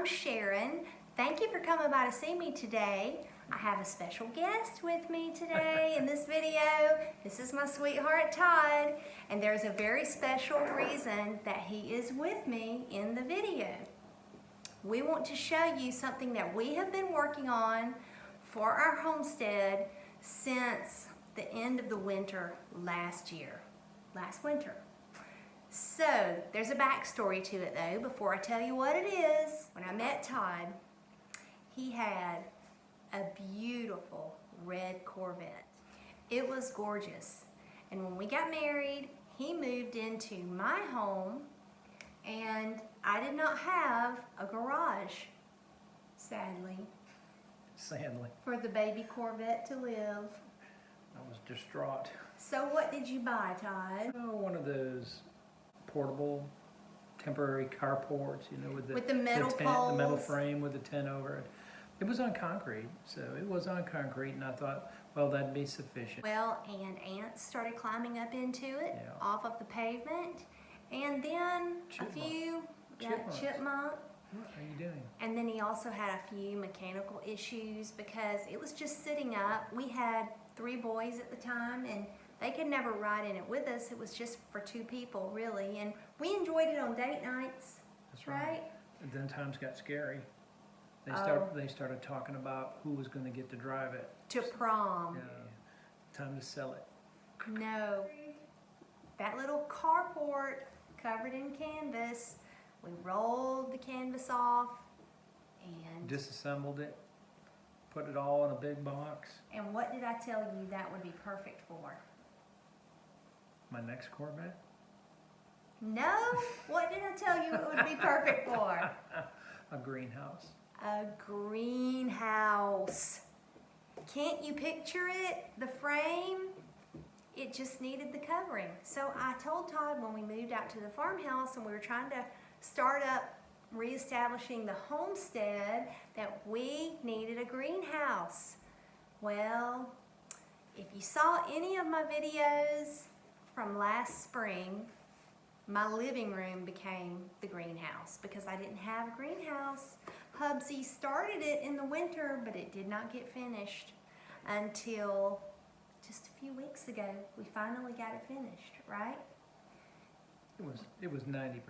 I'm Sharon. Thank you for coming by to see me today. I have a special guest with me today in this video. This is my sweetheart Todd, and there's a very special reason that he is with me in the video. We want to show you something that we have been working on for our homestead since the end of the winter last winter. So there's a backstory to it though before I tell you what it is. When I met Todd, he had a beautiful red Corvette. It was gorgeous. And when we got married, he moved into my home and I did not have a garage, sadly. Sadly. For the baby Corvette to live. I was distraught. So what did you buy, Todd? Oh, one of those portable temporary carports, you know, with the metal poles. the metal frame with the tent over it. It was on concrete, so it was on concrete, and I thought, well, that'd be sufficient. Well, and ants started climbing up into it, Yeah. off of the pavement, and then Chipmunk. a few chipmunk. What are you doing? And then he also had a few mechanical issues because it was just sitting up. We had 3 boys at the time, and they could never ride in it with us. It was just for 2 people, really, and we enjoyed it on date nights. That's right. And then times got scary. They started talking about who was going to get to drive it. To prom. Yeah. Time to sell it. No. That little carport covered in canvas, we rolled the canvas off and Disassembled it, put it all in a big box. And what did I tell you that would be perfect for? My next Corvette? No? What did I tell you it would be perfect for? A greenhouse. A greenhouse. Can't you picture it? The frame? It just needed the covering. So I told Todd when we moved out to the farmhouse and we were trying to start up reestablishing the homestead that we needed a greenhouse. Well, if you saw any of my videos from last spring, my living room became the greenhouse because I didn't have a greenhouse. Hubsy started it in the winter, but it did not get finished until just a few weeks ago. We finally got it finished, right? It was 90%,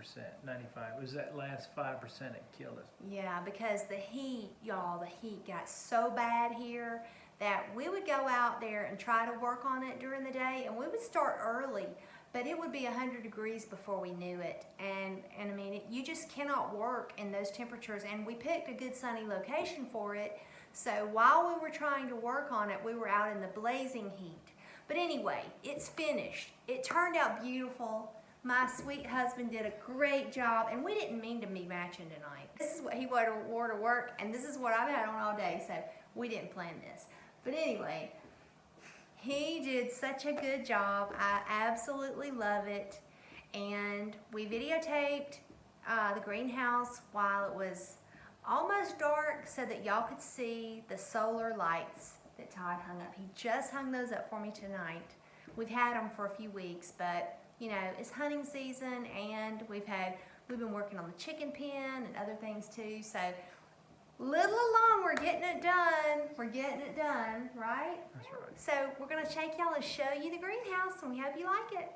95. It was that last 5% that killed us. Yeah, because the heat, y'all, the heat got so bad here that we would go out there and try to work on it during the day, and we would start early, but it would be 100 degrees before we knew it. And I mean, you just cannot work in those temperatures, and we picked a good sunny location for it. So while we were trying to work on it, we were out in the blazing heat. But anyway, it's finished. It turned out beautiful. My sweet husband did a great job, and we didn't mean to be matching tonight. This is what he wore to work, and this is what I've had on all day, so we didn't plan this. But anyway, he did such a good job. I absolutely love it. And we videotaped the greenhouse while it was almost dark so that y'all could see the solar lights that Todd hung up. He just hung those up for me tonight. We've had them for a few weeks, but you know, it's hunting season, and we've been working on the chicken pen and other things too. So little along, we're getting it done. We're getting it done, right? That's right. So we're gonna take y'all and show you the greenhouse, and we hope you like it.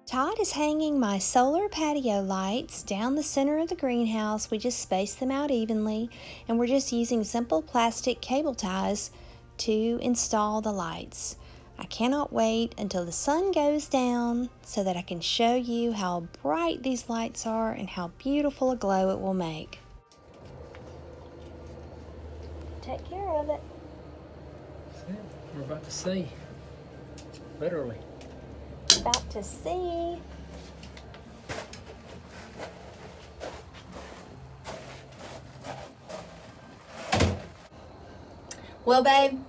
Todd is hanging my solar patio lights down the center of the greenhouse. We just spaced them out evenly, and we're just using simple plastic cable ties to install the lights. I cannot wait until the sun goes down so that I can show you how bright these lights are and how beautiful a glow it will make. Take care of it. That's it. We're about to see. Literally. About to see. Well, babe,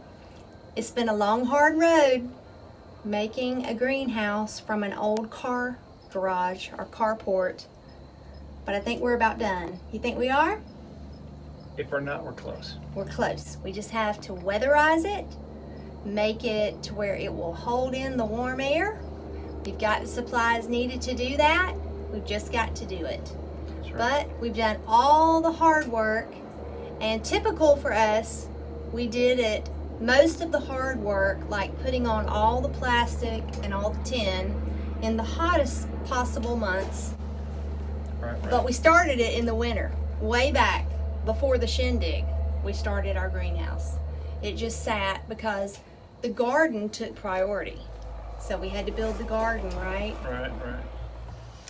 it's been a long, hard road making a greenhouse from an old car garage or carport, but I think we're about done. You think we are? If we're not, we're close. We're close. We just have to weatherize it, make it to where it will hold in the warm air. We've got the supplies needed to do that. We've just got to do it. That's right. But we've done all the hard work, and typical for us, we did it, most of the hard work, like putting on all the plastic and all the tin in the hottest possible months. Right. But we started it in the winter, way back before the shindig. We started our greenhouse. It just sat because the garden took priority. So we had to build the garden, right? Right.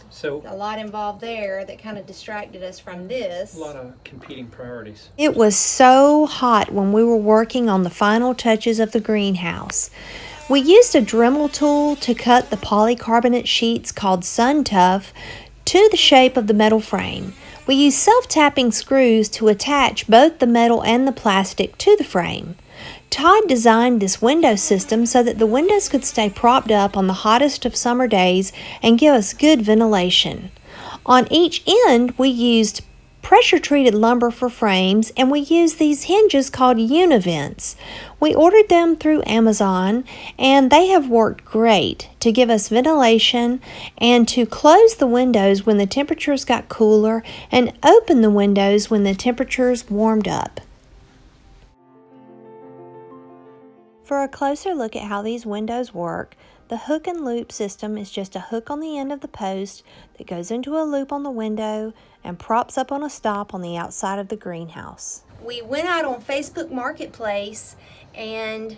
So A lot involved there that kind of distracted us from this. a lot of competing priorities. It was so hot when we were working on the final touches of the greenhouse. We used a Dremel tool to cut the polycarbonate sheets called Sun Tough to the shape of the metal frame. We used self-tapping screws to attach both the metal and the plastic to the frame. Todd designed this window system so that the windows could stay propped up on the hottest of summer days and give us good ventilation. On each end, we used pressure-treated lumber for frames, and we used these hinges called univents. We ordered them through Amazon, and they have worked great to give us ventilation and to close the windows when the temperatures got cooler and open the windows when the temperatures warmed up. For a closer look at how these windows work, the hook and loop system is just a hook on the end of the post that goes into a loop on the window and props up on a stop on the outside of the greenhouse. We went out on Facebook Marketplace and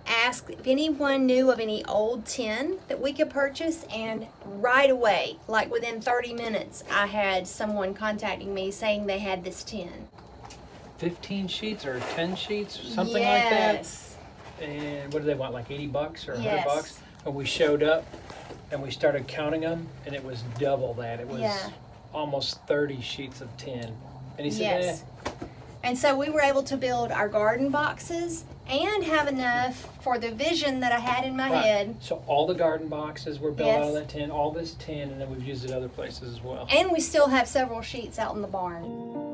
asked if anyone knew of any old tin that we could purchase, and right away, like within 30 minutes, I had someone contacting me saying they had this tin. 15 sheets or 10 sheets, something like that. Yes. And what do they want, like 80 bucks or 100 Yes. bucks? And we showed up and we started counting them, and it was double that. It was almost 30 sheets of tin. And he said, Yes. And so we were able to build our garden boxes and have enough for the vision that I had in my Right. head. So all the garden boxes were built out of Yes. that tin, all this tin, and then we've used it other places as well. And we still have several sheets out in the barn.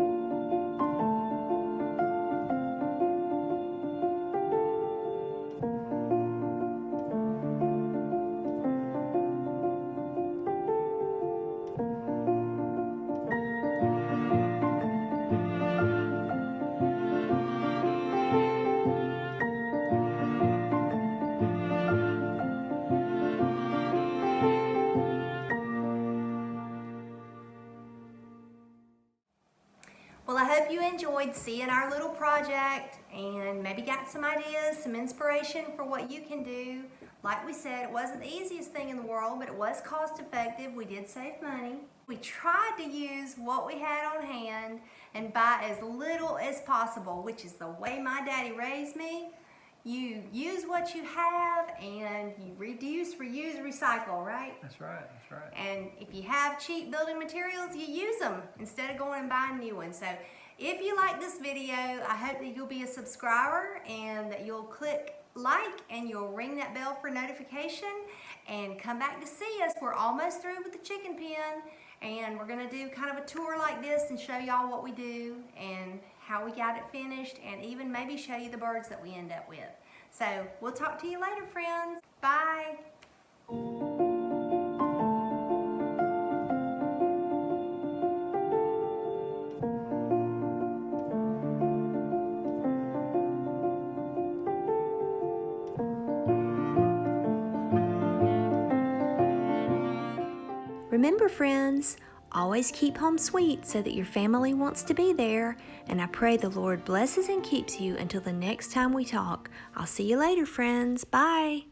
Well, I hope you enjoyed seeing our little project and maybe got some ideas, some inspiration for what you can do. Like we said, it wasn't the easiest thing in the world, but it was cost effective. We did save money. We tried to use what we had on hand and buy as little as possible, which is the way my daddy raised me. You use what you have and you reduce, reuse, recycle, right? That's right. And if you have cheap building materials, you use them instead of going and buying new ones. So if you like this video, I hope that you'll be a subscriber and that you'll click like and you'll ring that bell for notification and come back to see us. We're almost through with the chicken pen, and we're gonna do kind of a tour like this and show y'all what we do and how we got it finished, and even maybe show you the birds that we end up with. So we'll talk to you later, friends. Bye. remember, friends, always keep home sweet so that your family wants to be there. And I pray the Lord blesses and keeps you until the next time we talk. I'll see you later, friends. Bye.